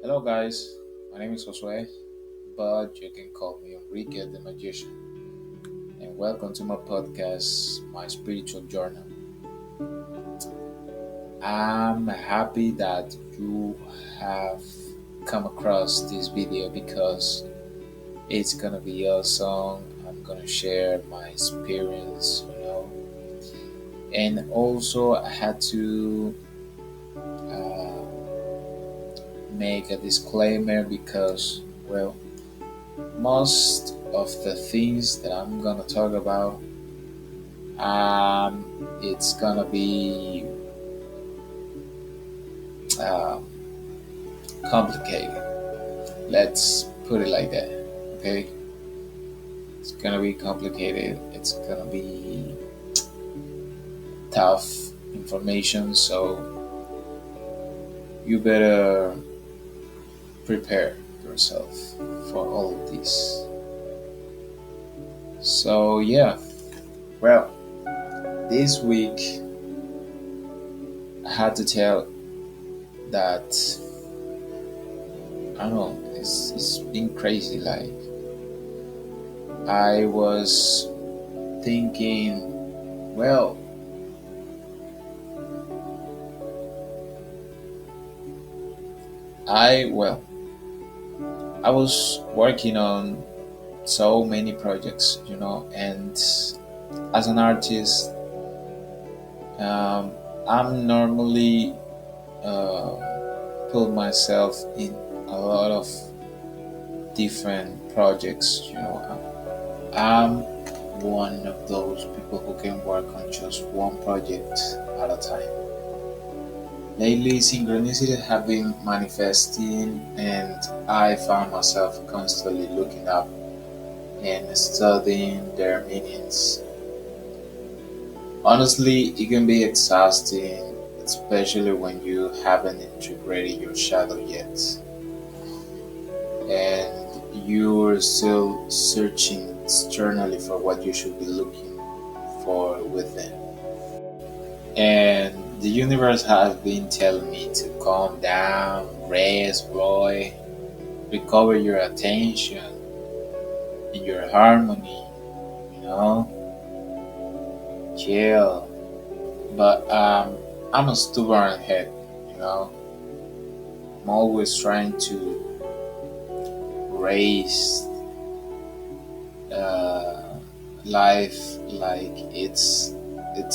Hello, guys. My name is Josue, but you can call me Enrique the Magician. And welcome to my podcast, My Spiritual Journal. I'm happy that you have come across this video because it's gonna be awesome. I'm gonna share my experience. And also, I had to uh, make a disclaimer because, well, most of the things that I'm gonna talk about, it's gonna be um, complicated. Let's put it like that. Okay, it's gonna be complicated. It's gonna be tough information, so you better prepare yourself for all of this. So yeah, well, this week I had to tell that I don't know. It's been crazy. Like I was thinking, well, I well, I was working on so many projects, and as an artist, um, I'm normally put myself in a lot of different projects. I'm one of those people who can work on just one project at a time. Lately, synchronicities have been manifesting, and I found myself constantly looking up and studying their meanings. Honestly, it can be exhausting, especially when you haven't integrated your shadow yet, and you're still searching externally for what you should be looking for within. And the universe has been telling me to calm down, rest, Roy, recover your attention and your harmony, you know, chill. But I'm a stubborn head, you know. I'm always trying to raise uh, life like it's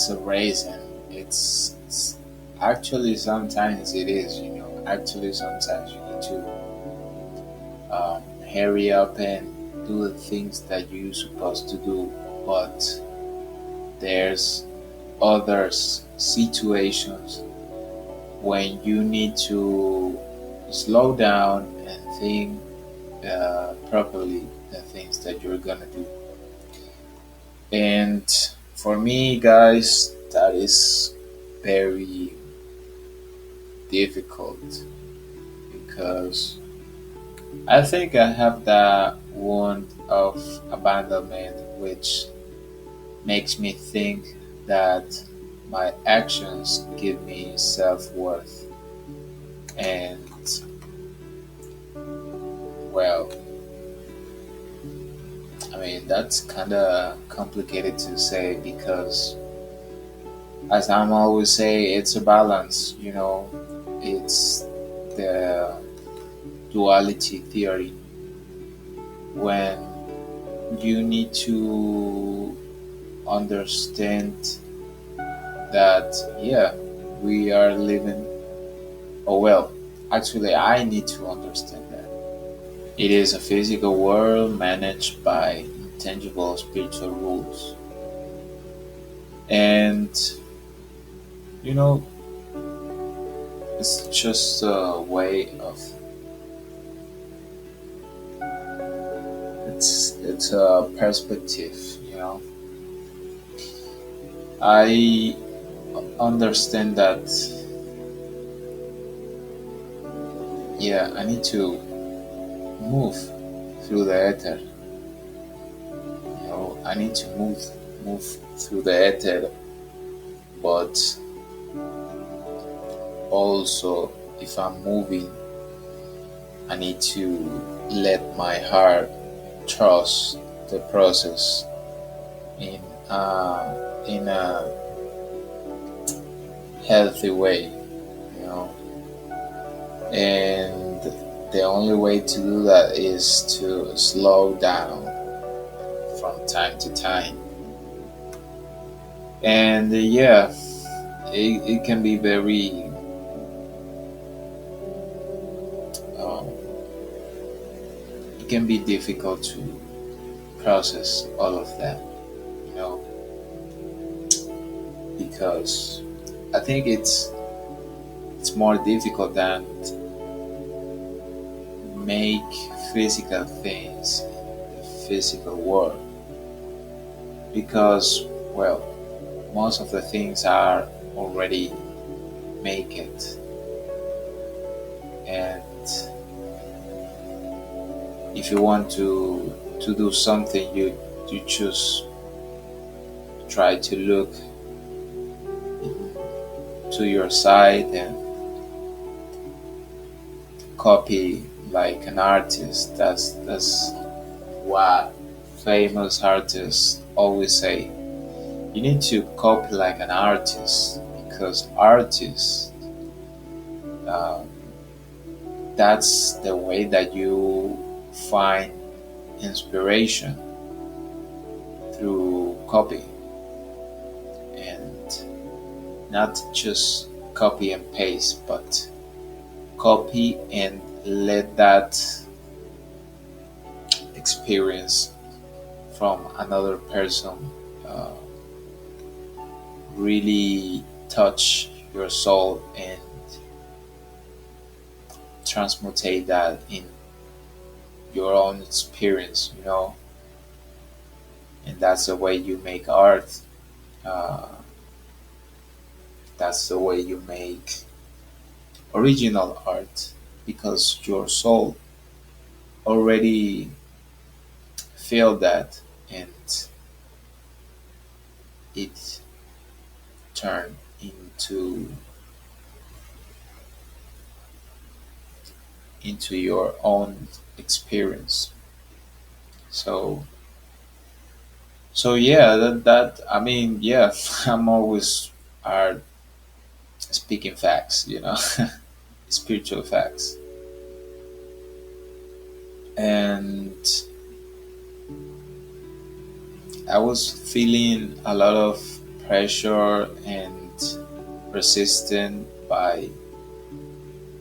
a race, and it's actually sometimes it is. Actually, sometimes you need to hurry up and do the things that you're supposed to do, but there's others situations when you need to slow down and think properly the things that you're gonna do. And for me, guys, that is very difficult because I think I have that wound of abandonment, which makes me think that my actions give me self worth. And well, I mean, that's kind of complicated to say because, as I'm always say, it's a balance. It's the duality theory when you need to understand that, yeah, we are living, oh, well, actually, I need to understand that. It is a physical world managed by intangible spiritual rules. And, you know, it's just a way of, it's a perspective. I understand that, yeah, I need to move through the ether. I need to move through the ether, but also if I'm moving, I need to let my heart trust the process in in a healthy way, you know. And the only way to do that is to slow down from time to time. And yeah, it can be very um, it can be difficult to process all of that, you know, because I think it's more difficult than make physical things in the physical world because, well, most of the things are already make it, and if you want to do something, you just try to look to your side and copy like an artist. That's what famous artists always say. You need to copy like an artist because artists, uh, that's the way that you find inspiration through copy, and not just copy and paste, but copy and let that experience from another person uh, really touch your soul and transmutate that in your own experience, you know. And that's the way you make art. Uh, that's the way you make original art because your soul already feel that, and it turned into your own experience. So yeah, that I mean, yeah, I'm always are speaking facts, you know, spiritual facts. And I was feeling a lot of pressure and resistance by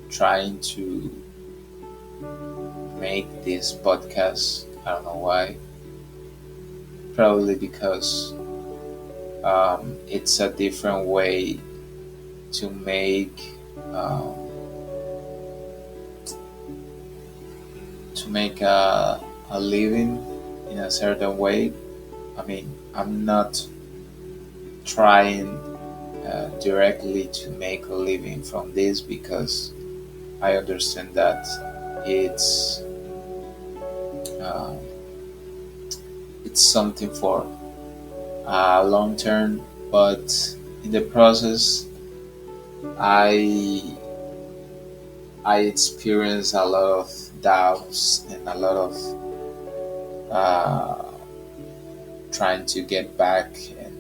trying to make this podcast. I don't know why. Probably because it's a different way to make um, a living in a certain way. I mean, I'm not trying directly to make a living from this because I understand that it's uh, it's something for long term, but in the process, I I experience a lot of doubts and a lot of uh, trying to get back and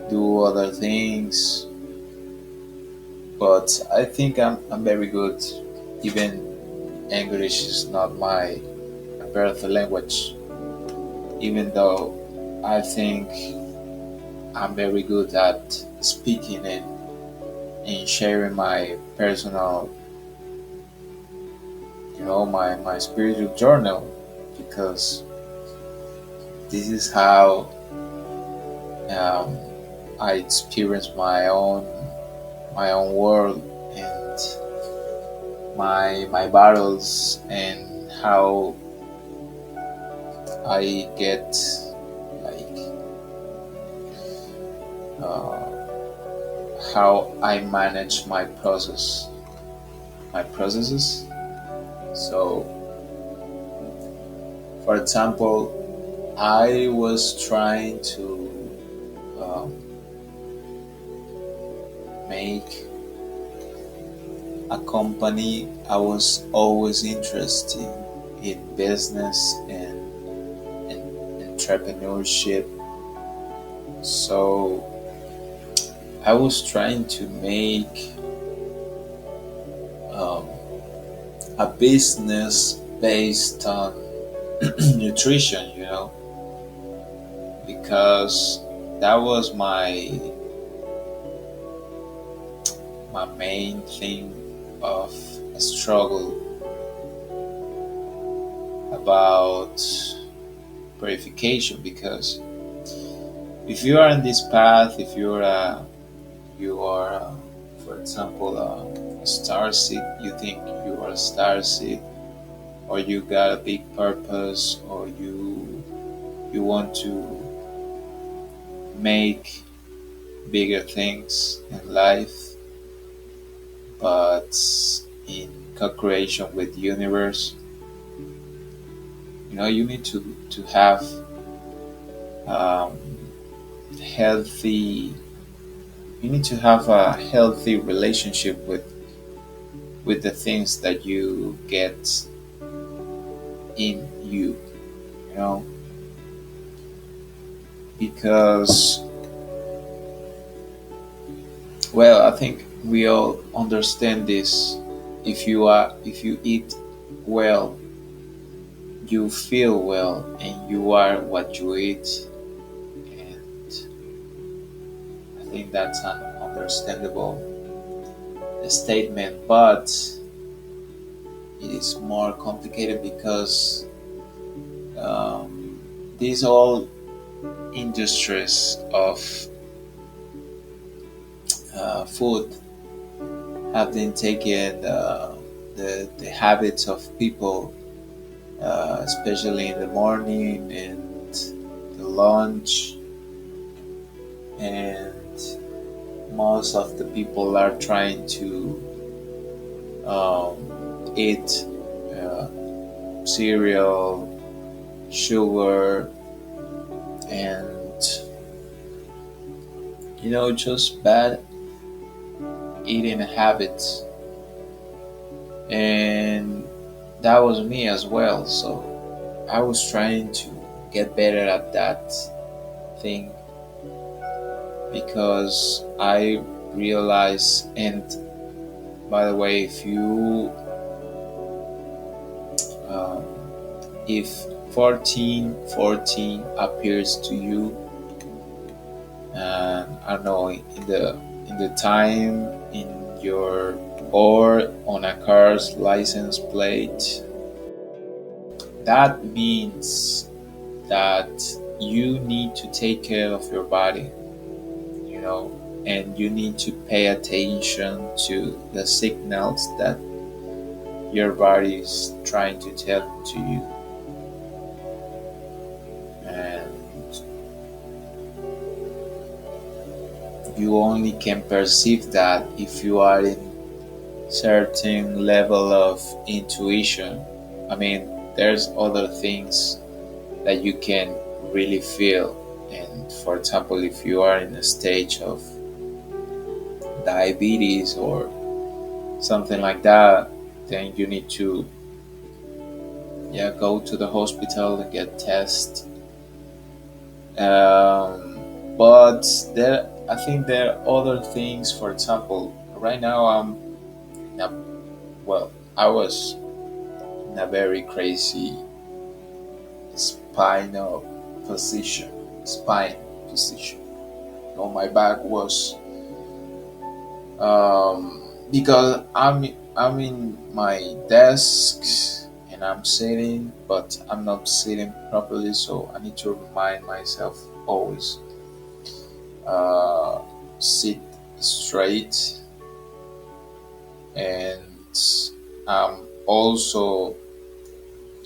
do other things. But I think I'm very good. Even English is not my birth language, even though I think I'm very good at speaking and sharing my personal, my spiritual journal, because this is how um, I experience my own world and my battles, and how I get like uh, how I manage my processes. So, for example, I was trying to um, make a company. I was always interested in business and entrepreneurship. So I was trying to make um, a business based on nutrition, because that was my main thing of a struggle about purification. Because if you are in this path, if you are for example a star seed, you think you are a star seed, or you got a big purpose, or you want to make bigger things in life, but in co-creation with the universe, you need to have um, healthy you need to have a healthy relationship with the things that you get in you know because, well, I think we all understand this. If you eat well, you feel well, and you are what you eat. And I think that's an understandable statement, but it is more complicated because these all industries of food have been taking the habits of people, especially in the morning and the lunch, and most of the people are trying to eat uh, cereal, sugar, and just bad eating habits. And that was me as well. So I was trying to get better at that thing, because I realized. And by the way, um, if 1414 appears to you, and I don't know, in the time in your, or on a car's license plate, that means that you need to take care of your body, and you need to pay attention to the signals that your body is trying to tell to you. And you only can perceive that if you are in certain level of intuition. I mean, there's other things that you can really feel. And for example, if you are in a stage of diabetes or something like that, then you need to, yeah, go to the hospital and get tested. But I think there are other things. For example, right now in a, well, I was in a very crazy spinal position, spine position. My back was, because I'm in my desk and I'm sitting, but I'm not sitting properly, so I need to remind myself always, uh, sit straight. And I'm also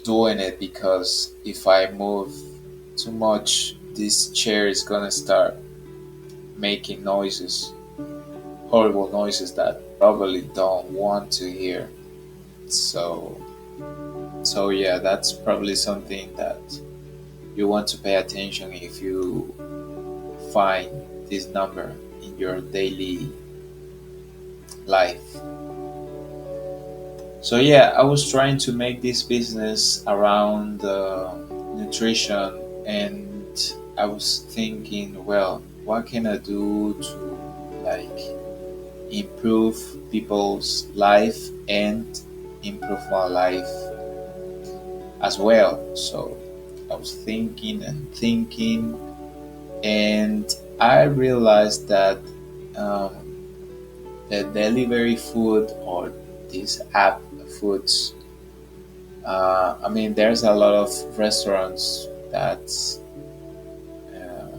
doing it because if I move too much, this chair is gonna start making noises, horrible noises that I probably don't want to hear. So, yeah, that's probably something that you want to pay attention if you find this number in your daily life. So yeah, I was trying to make this business around nutrition, and I was thinking, well, what can I do to like improve people's life and improve my life as well. So I was thinking and thinking, and I realized that um, the delivery food or these app foods, I mean, there's a lot of restaurants that uh,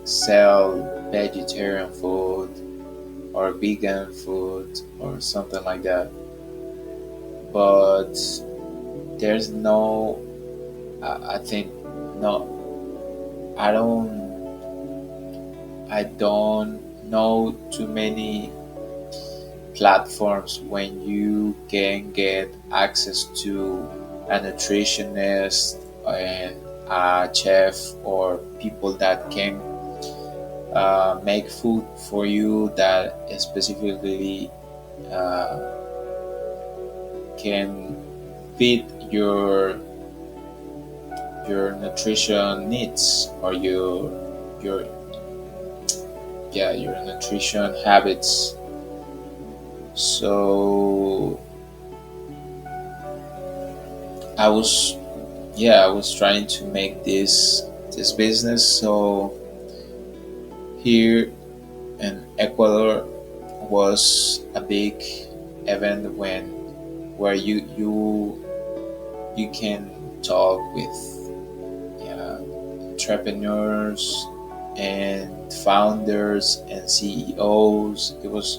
sell vegetarian food or vegan food or something like that, but there's no, I think, no, I don't know too many platforms when you can get access to a nutritionist and a chef or people that can make food for you that specifically uh, can fit your nutrition needs or your yeah, your nutrition habits. So I was, yeah, I was trying to make this business. So here in Ecuador was a big event when where you can talk with, yeah, entrepreneurs and founders and CEOs. It was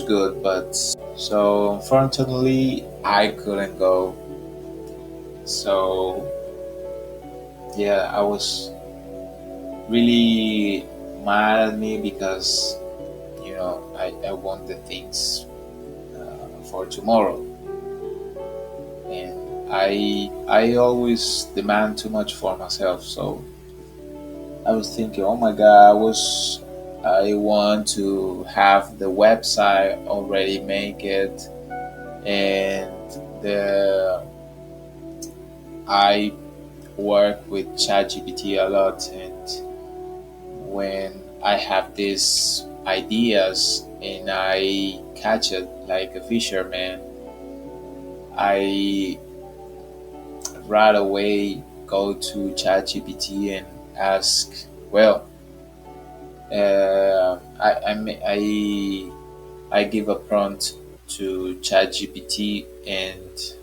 good, but so unfortunately I couldn't go. So yeah, I was really mad at me because I want the things for tomorrow, and I always demand too much for myself. So I was thinking, oh my god, I want to have the website already make it, and the I work with ChatGPT a lot, and when I have these ideas and I catch it like a fisherman, I right away go to ChatGPT and ask, well, I give a prompt to ChatGPT and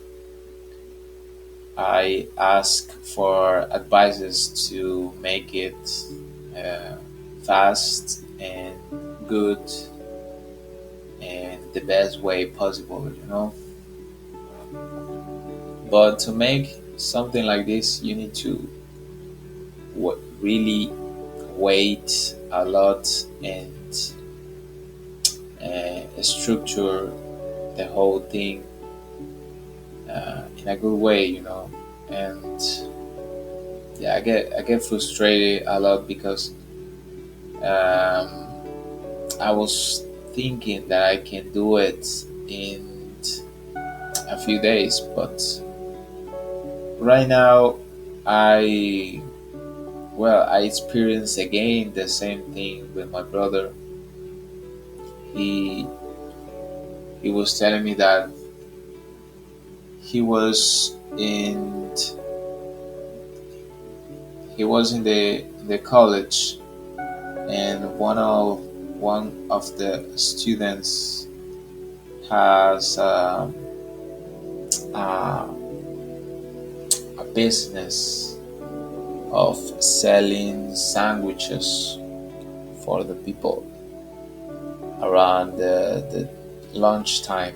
I ask for advices to make it uh, fast and good and the best way possible, But to make something like this, you need to really wait a lot and structure the whole thing in a good way, And yeah, I get frustrated a lot because um, I was thinking that I can do it in a few days, but right now I I experienced again the same thing with my brother. He he was telling me that he was in he was in the college, and one of the students has uh, a business of selling sandwiches for the people around the lunchtime,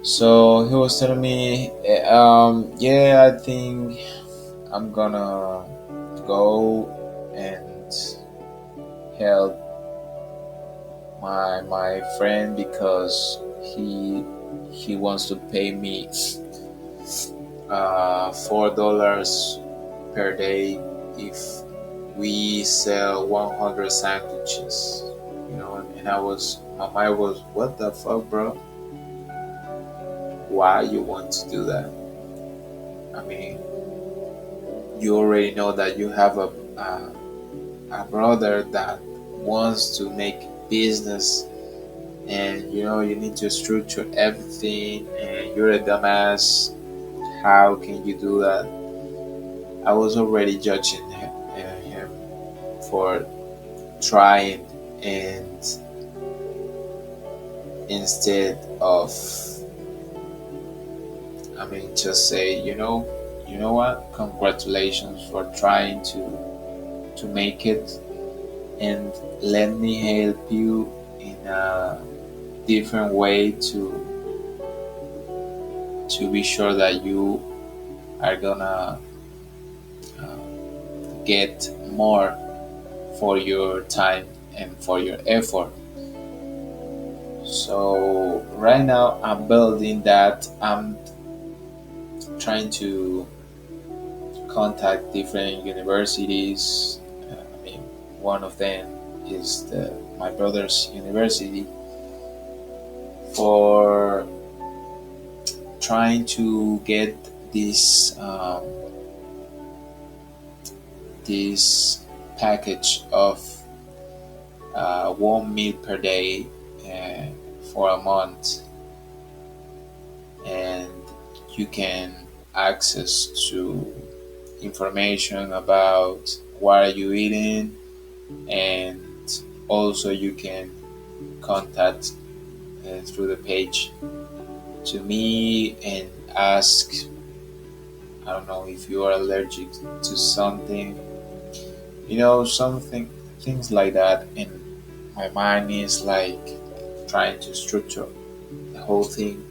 So he was telling me, yeah, I think I'm gonna go and help my friend because he wants to pay me $4 per day if we sell 100 sandwiches, and my mind was, what the fuck, bro? Why you want to do that? I mean, you already know that you have a brother that wants to make business, and you know you need to structure everything, and you're a dumbass. How can you do that? I was already judging him for trying, and instead of, I mean, just say, you know what? Congratulations for trying to make it, and let me help you in a different way to be sure that you are gonna get more for your time and for your effort. So right now I'm building that. I'm trying to contact different universities. I mean, one of them is my brother's university, for trying to get this this package of 1 meal per day uh, for a month, and you can access to information about what are you eating, and also you can contact through the page to me and ask, I don't know, if you are allergic to something, something, things like that. And my mind is like trying to structure the whole thing.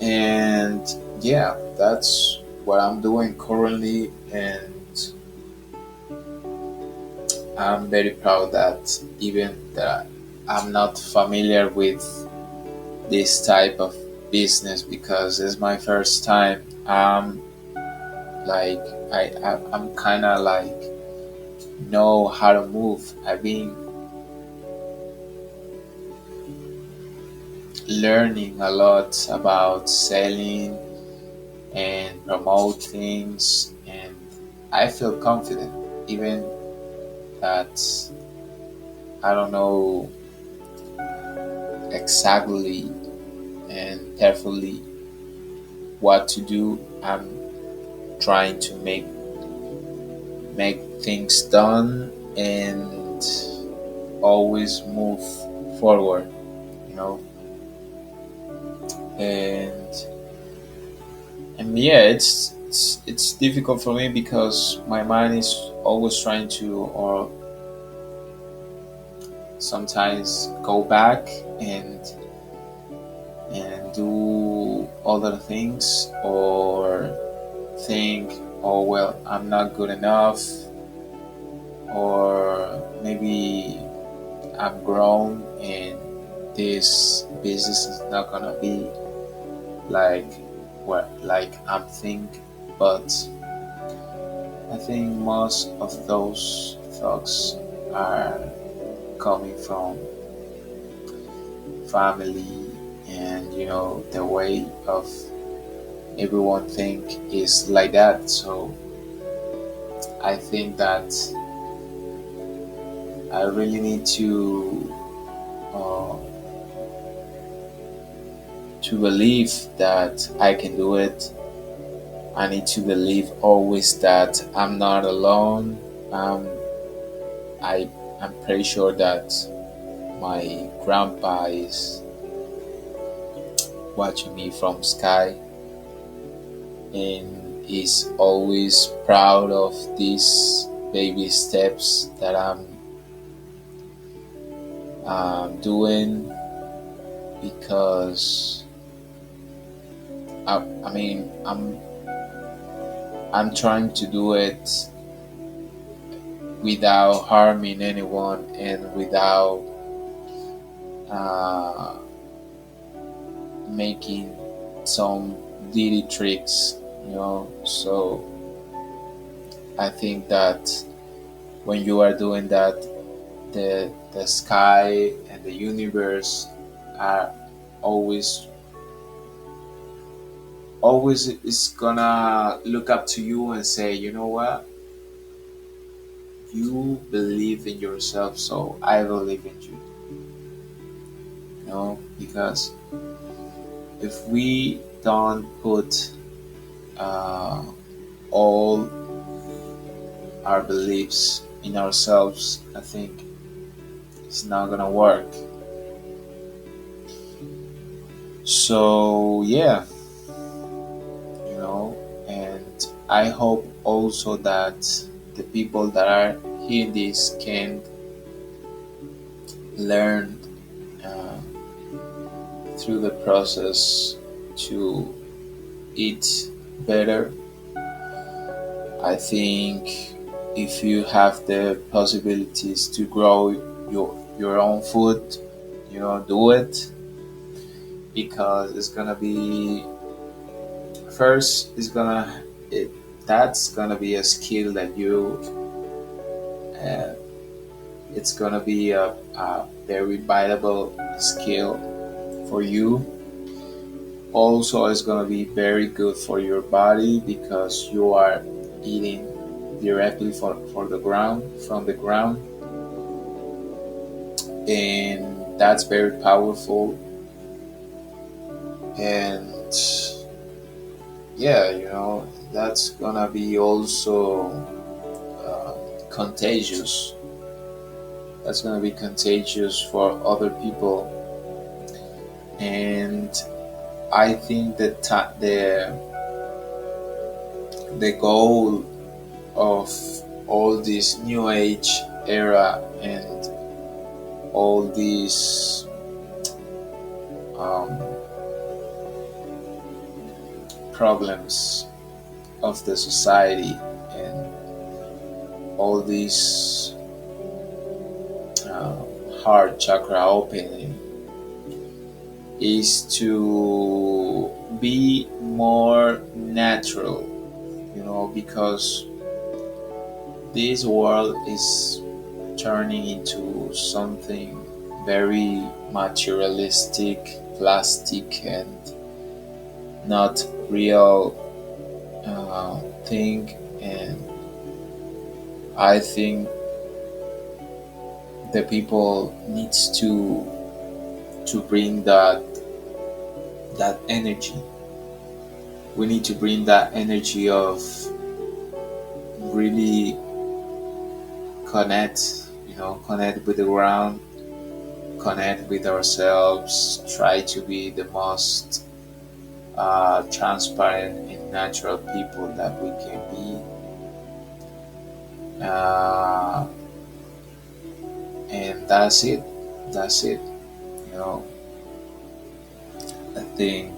And yeah, that's what I'm doing currently, and I'm very proud that even that I'm not familiar with this type of business, because it's my first time. Like I'm kind of like know how to move. I've been learning a lot about selling and promote things, and I feel confident, even that I don't know exactly and carefully what to do. I'm trying to make things done and always move forward, you know. And yeah, it's difficult for me because my mind is always trying to, or sometimes go back and do other things, or think, oh well, I'm not good enough, or maybe I'm grown and this business is not gonna be like what like I'm think. But I think most of those thoughts are coming from family, and the way of everyone think is like that. So I think that I really need uh, to believe that I can do it. I need to believe always that I'm not alone. Um, I I'm pretty sure that my grandpa is watching me from sky, and is always proud of these baby steps that I'm doing, because I mean I'm trying to do it without harming anyone, and without uh, making some dirty tricks, So I think that when you are doing that, the the sky and the universe are always always is gonna look up to you and say, you know what, you believe in yourself, so I believe in you. You know, because if we don't put uh, all our beliefs in ourselves, I think it's not gonna work. So yeah, you know, and I hope also that the people that are hearing this can learn uh, through the process to eat better. I think if you have the possibilities to grow your own food, you know, do it, because it's gonna be first. It's gonna it that's gonna be a skill that uh, it's gonna be a very valuable skill for you. Also, it's gonna be very good for your body because you are eating directly for the ground from the ground, and that's very powerful. And yeah, you know, that's gonna be also contagious. That's gonna be contagious for other people. And I think that the goal of all this new age era and all these um, problems of the society and all these uh, heart chakra opening is to be more natural, you know, because this world is turning into something very materialistic, plastic, and not real thing. And I think the people needs to bring that energy. We need to bring that energy of really connect, you know, connect with the ground, connect with ourselves, try to be the most transparent and natural people that we can be. Uh, and that's it. That's it. You know, I think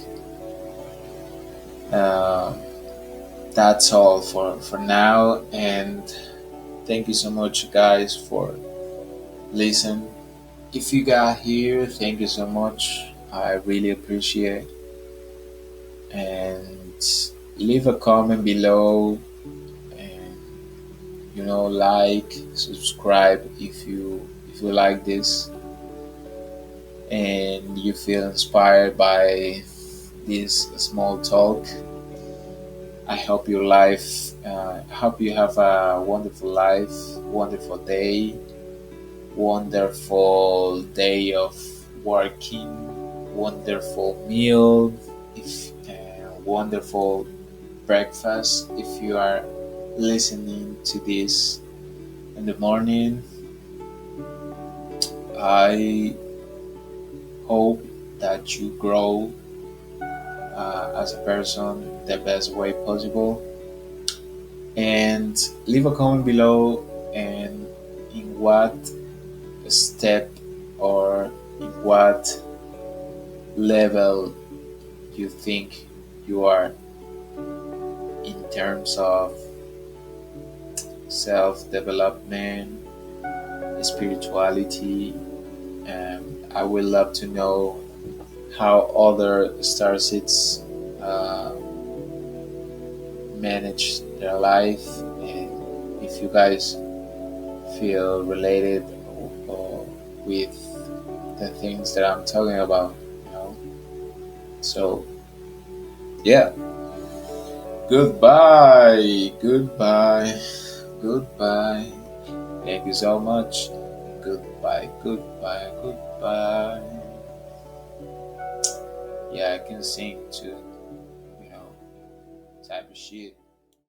uh, that's all for now. And thank you so much, guys, for listening. If you got here, thank you so much. I really appreciate. And leave a comment below, and you know, like, subscribe if you like this and you feel inspired by this small talk. I hope your life, I hope you have a wonderful life, wonderful day, wonderful day of working, wonderful meal, if wonderful breakfast if you are listening to this in the morning. I hope that you grow as a person the best way possible, and leave a comment below and in what step or in what level you think you are in terms of self development, spirituality. I would love to know how other star seeds uh, manage their life, and if you guys feel related or with the things that I'm talking about, you know. So, yeah. Goodbye. Goodbye. Goodbye. Thank you so much. Goodbye. Goodbye. Goodbye. Yeah, I can sing too, you know, type of shit.